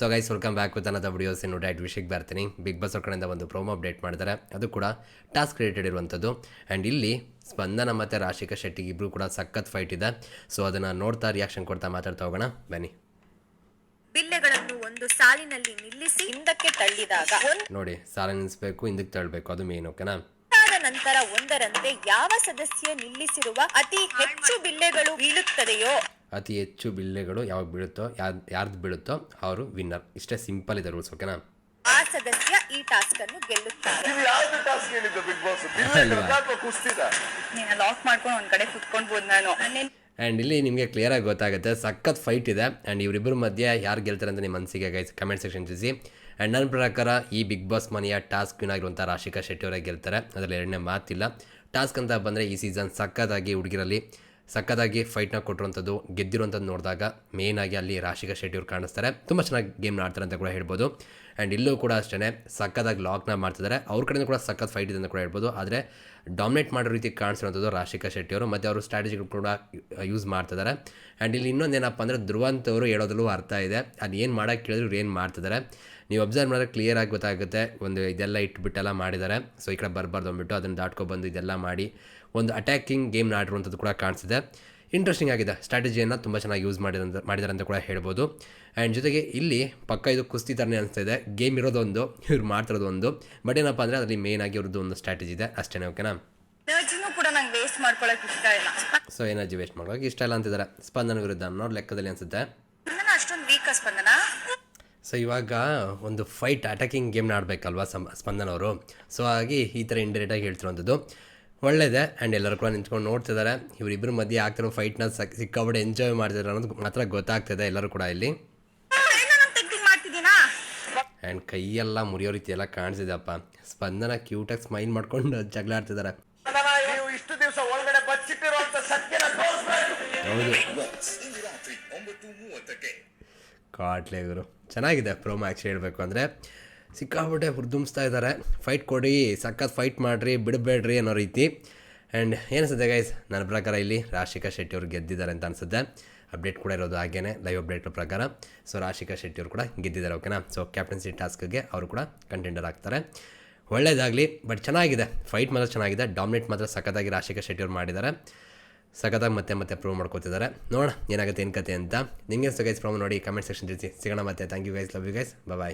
So guys welcome back with ಅನ್ನದ videos ಇನ್ನು ಡೈಟ್ ವಿಷಯಕ್ಕೆ ಬರ್ತೀನಿ. ಬಿಗ್ ಬಾಸ್ ಅವ್ರ ಕಡೆಯಿಂದ ಒಂದು ಪ್ರೋಮೋ ಅಪ್ಡೇಟ್ ಮಾಡಿದ್ದಾರೆ, ಅದು ಕೂಡ ಟಾಸ್ಕ್ ರಿಲೇಟೆಡ್ ಇರುವಂಥದ್ದು. ಆ್ಯಂಡ್ ಇಲ್ಲಿ ಸ್ಪಂದನ ಮತ್ತು ರಾಶಿಕಾ ಶೆಟ್ಟಿ ಇಬ್ಬರು ಕೂಡ ಸಖತ್ ಫೈಟ್ ಇದೆ. ಸೊ ಅದನ್ನು ನೋಡ್ತಾ ರಿಯಾಕ್ಷನ್ ಕೊಡ್ತಾ ಮಾತಾಡ್ತಾ ಹೋಗೋಣ ಬನ್ನಿ. ಬಿಲ್ಲೆಗಳನ್ನು ಒಂದು ಸಾಲಿನಲ್ಲಿ ನಿಲ್ಲಿಸಿ ಹಿಂದಕ್ಕೆ ತಳ್ಳಿದಾಗ ನೋಡಿ, ಸಾಲ ನಿಲ್ಲಿಸಬೇಕು, ಹಿಂದಕ್ಕೆ ತಳ್ಳಬೇಕು, ಅದು ಮೇನ್. ಓಕೆನಾ? ನಂತರ ಒಂದರಂತೆ ಯಾವ ಸದಸ್ಯ ನಿಲ್ಲಿಸಿರುವ ಅತಿ ಹೆಚ್ಚು ಬಿಲ್ಲೆಗಳು ಬೀಳುತ್ತದೆಯೋ ಅತಿ ಹೆಚ್ಚು ಬಿಲ್ಲೆಗಳು ಯಾವಾಗ ಬೀಳುತ್ತೋ ಯಾರ್ದು ಬೀಳುತ್ತೋ ಅವರು ವಿನ್ನರ್. ಇಷ್ಟೇ ಸಿಂಪಲ್ ಇದೆ ರೂಲ್ಸ್. ಓಕೆನಾ? ಆ ಸದಸ್ಯ ಈ ಟಾಸ್ಕ್ ಅನ್ನು ಗೆಲ್ಲುತ್ತಾರೆ. ಲಾಕ್ ಮಾಡ್ಕೊಂಡು ಒಂದ್ ಕಡೆ ಕುತ್ಕೊಂಡ್ಬೋದು ನಾನು. ಆ್ಯಂಡ್ ಇಲ್ಲಿ ನಿಮಗೆ ಕ್ಲಿಯರಾಗಿ ಗೊತ್ತಾಗುತ್ತೆ, ಸಖತ್ ಫೈಟ್ ಇದೆ. ಆ್ಯಂಡ್ ಇವರಿಬ್ಬರ ಮಧ್ಯೆ ಯಾರು ಗೆಲ್ತಾರೆ ಅಂತ ನಿಮ್ಮ ಮನಸ್ಸಿಗೆ ಗೈಸ್ ಕಮೆಂಟ್ ಸೆಕ್ಷನ್ ತಿಳಿಸಿ. ಆ್ಯಂಡ್ ನನ್ನ ಪ್ರಕಾರ ಈ ಬಿಗ್ ಬಾಸ್ ಮನೆಯ ಟಾಸ್ಕ್ ವಿನ್ ಆಗಿರುವಂಥ ರಾಶಿಕಾ ಶೆಟ್ಟಿ ಅವರೇ ಗೆಲ್ತಾರೆ, ಅದರಲ್ಲಿ ಎರಡನೇ ಮಾತಿಲ್ಲ. ಟಾಸ್ಕ್ ಅಂತ ಬಂದರೆ ಈ ಸೀಸನ್ ಸಖತ್ತಾಗಿ ಹುಡುಗಿರಲ್ಲಿ ಸಖತ್ತಾಗಿ ಫೈಟ್ನ ಕೊಟ್ಟಿರುವಂಥದ್ದು, ಗೆದ್ದಿರುವಂಥದ್ದು ನೋಡಿದಾಗ ಮೇಯ್ನಾಗಿ ಅಲ್ಲಿ ರಾಶಿಕಾ ಶೆಟ್ಟಿ ಅವ್ರು ಕಾಣಿಸ್ತಾರೆ. ತುಂಬ ಚೆನ್ನಾಗಿ ಗೇಮ್ ಆಡ್ತಾರೆ ಅಂತ ಕೂಡ ಹೇಳ್ಬೋದು. ಆ್ಯಂಡ್ ಇಲ್ಲೂ ಕೂಡ ಅಷ್ಟೇ ಸಖತ್ತಾಗಿ ಲಾಕ್ನ ಮಾಡ್ತಿದ್ದಾರೆ. ಅವ್ರ ಕಡೆಯಿಂದ ಕೂಡ ಸಖತ್ ಫೈಟ್ ಇದೆ ಅಂತ ಕೂಡ ಹೇಳ್ಬೋದು. ಆದರೆ ಡಾಮಿನೇಟ್ ಮಾಡೋ ರೀತಿ ಕಾಣಿಸಿರುವಂಥದ್ದು ರಾಶಿಕಾ ಶೆಟ್ಟಿ ಅವರು, ಮತ್ತು ಅವರು ಸ್ಟ್ರಾಟಜಿಗಳು ಕೂಡ ಯೂಸ್ ಮಾಡ್ತಿದ್ದಾರೆ. ಆ್ಯಂಡ್ ಇಲ್ಲಿ ಇನ್ನೊಂದೇನಪ್ಪ ಅಂದರೆ ಧ್ರುವಂತವರು ಹೇಳೋದ್ರಲ್ಲೂ ಅರ್ಥ ಇದೆ, ಅದು ಏನು ಮಾಡೋಕ್ಕೆ ಕೇಳಿದ್ರು ಇವ್ರು ಏನು ಮಾಡ್ತಿದ್ದಾರೆ. ನೀವು ಅಬ್ಸರ್ವ್ ಮಾಡಿದ್ರೆ ಕ್ಲಿಯರಾಗಿ ಗೊತ್ತಾಗುತ್ತೆ. ಒಂದು ಇದೆಲ್ಲ ಇಟ್ಬಿಟ್ಟೆಲ್ಲ ಮಾಡಿದ್ದಾರೆ. ಸೊ ಈ ಕಡೆ ಬರಬಾರ್ದು ಅಂದ್ಬಿಟ್ಟು ಅದನ್ನು ದಾಟ್ಕೊಬಂದು ಇದೆಲ್ಲ ಮಾಡಿ ಒಂದು ಅಟ್ಯಾಕಿಂಗ್ ಗೇಮ್ನ ಆಡಿರುವಂಥದ್ದು ಕೂಡ ಕಾಣಿಸಿದೆ. ಇಂಟ್ರೆಸ್ಟಿಂಗ್ ಆಗಿದೆ. ಸ್ಟ್ರಾಟಜಿಯನ್ನು ತುಂಬ ಚೆನ್ನಾಗಿ ಯೂಸ್ ಮಾಡಿದ್ದಾರೆ ಅಂತ ಕೂಡ ಹೇಳ್ಬೋದು. ಆ್ಯಂಡ್ ಜೊತೆಗೆ ಇಲ್ಲಿ ಪಕ್ಕ ಇದು ಕುಸ್ತಿ ಥರನೇ ಅನಿಸ್ತಾ ಇದೆ. ಗೇಮ್ ಇರೋದೊಂದು, ಇವ್ರು ಮಾಡ್ತಿರೋದು ಒಂದು. ಬಟ್ ಏನಪ್ಪ ಅಂದರೆ ಅದರಲ್ಲಿ ಮೇಯ್ನ್ ಆಗಿ ಇವ್ರದ್ದು ಒಂದು ಸ್ಟ್ರಾಟಜಿ ಇದೆ ಅಷ್ಟೇ. ಓಕೆನಾ? ಎನರ್ಜಿನೂ ಕೂಡ ನಂಗೆ ವೇಸ್ಟ್ ಮಾಡ್ಕೊಳ್ಳೋಕೆ ಇಷ್ಟ ಇಲ್ಲ. ಸೊ ಎನರ್ಜಿ ವೇಸ್ಟ್ ಮಾಡೋಕೆ ಇಷ್ಟ ಇಲ್ಲ ಅಂತಿದ್ದಾರೆ ಸ್ಪಂದನ ವಿರುದ್ಧ ಅನ್ನೋ ಲೆಕ್ಕದಲ್ಲಿ ಅನಿಸುತ್ತೆ. ಅಷ್ಟೊಂದು ವೀಕ್ ಸ್ಪಂದನ. ಸೊ ಇವಾಗ ಒಂದು ಫೈಟ್ ಅಟ್ಯಾಕಿಂಗ್ ಗೇಮ್ನ ಆಡಬೇಕಲ್ವಾ ಸ್ಪಂದನ ಅವರು. ಸೊ ಹಾಗಾಗಿ ಈ ಥರ ಇಂಡೈರೆಕ್ಟಾಗಿ ಹೇಳ್ತಿರೋಂಥದ್ದು ಒಳ್ಳೆಯದೇ. ಆ್ಯಂಡ್ ಎಲ್ಲರೂ ಕೂಡ ನಿಂತ್ಕೊಂಡು ನೋಡ್ತಿದ್ದಾರೆ. ಇವರಿಬ್ಬರ ಮಧ್ಯೆ ಆಗ್ತಿರೋ ಫೈಟ್ನ ಸಿಕ್ಕಾಬಿಟ್ಟು ಎಂಜಾಯ್ ಮಾಡ್ತಿದ್ದಾರೆ ಅನ್ನೋದು ಮಾತ್ರ ಗೊತ್ತಾಗ್ತಿದೆ ಎಲ್ಲರೂ ಕೂಡ ಇಲ್ಲಿ. ಆ್ಯಂಡ್ ಕೈಯೆಲ್ಲ ಮುರಿಯೋ ರೀತಿ ಎಲ್ಲ ಕಾಣಿಸಿದೆಪ್ಪ. ಸ್ಪಂದನ ಕ್ಯೂಟಾಗಿ ಸ್ಮೈಲ್ ಮಾಡ್ಕೊಂಡು ಜಗಳ ಆಡ್ತಿದ್ದಾರೆ. ಹೌದು, ಕಾಟ್ಲೆ ಇವರು ಚೆನ್ನಾಗಿದೆ ಪ್ರೋಮೋ. ಆ್ಯಕ್ಚುಲಿ ಹೇಳಬೇಕು ಅಂದರೆ ಸಿಕ್ಕಾಬಿಟ್ಟೆ ಹುರಿದುಂಬಿಸ್ತಾ ಇದ್ದಾರೆ. ಫೈಟ್ ಕೊಡಿ, ಸಖತ್ ಫೈಟ್ ಮಾಡಿರಿ, ಬಿಡಬೇಡ್ರಿ ಅನ್ನೋ ರೀತಿ. ಆ್ಯಂಡ್ ಏನಿಸುತ್ತೆ ಗೈಸ್, ನನ್ನ ಪ್ರಕಾರ ಇಲ್ಲಿ ರಾಶಿಕಾ ಶೆಟ್ಟಿ ಅವರು ಗೆದ್ದಿದ್ದಾರೆ ಅಂತ ಅನಿಸುತ್ತೆ. ಅಪ್ಡೇಟ್ ಕೂಡ ಇರೋದು ಹಾಗೇ ಲೈವ್ ಅಪ್ಡೇಟ್ ಪ್ರಕಾರ. ಸೊ ರಾಶಿಕಾ ಶೆಟ್ಟಿ ಅವರು ಕೂಡ ಗೆದ್ದಿದ್ದಾರೆ. ಓಕೆನಾ? ಸೊ ಕ್ಯಾಪ್ಟನ್ಸಿ ಟಾಸ್ಕ್ಗೆ ಅವರು ಕೂಡ ಕಂಟೆಂಡರ್ ಆಗ್ತಾರೆ. ಒಳ್ಳೇದಾಗಲಿ. ಬಟ್ ಚೆನ್ನಾಗಿದೆ, ಫೈಟ್ ಮಾತ್ರ ಚೆನ್ನಾಗಿದೆ. ಡಾಮಿನೇಟ್ ಮಾತ್ರ ಸಖತ್ತಾಗಿ ರಾಶಿಕಾ ಶೆಟ್ಟಿ ಅವರು ಮಾಡಿದ್ದಾರೆ. ಸಖತ್ತಾಗಿ ಮತ್ತೆ ಪ್ರೂವ್ ಮಾಡ್ಕೋತಿದ್ದಾರೆ. ನೋಡೋಣ ಏನಾಗುತ್ತೆ ಏನು ಕತೆ ಅಂತ. ನಿಮಗೆ ಗೈಸ್ ಪ್ರೋಮೋ ನೋಡಿ ಕಮೆಂಟ್ ಸೆಕ್ಷನ್ ತಿಳಿಸಿ. ಸಿಗೋಣ ಮತ್ತೆ. Thank you guys, love you guys, bye.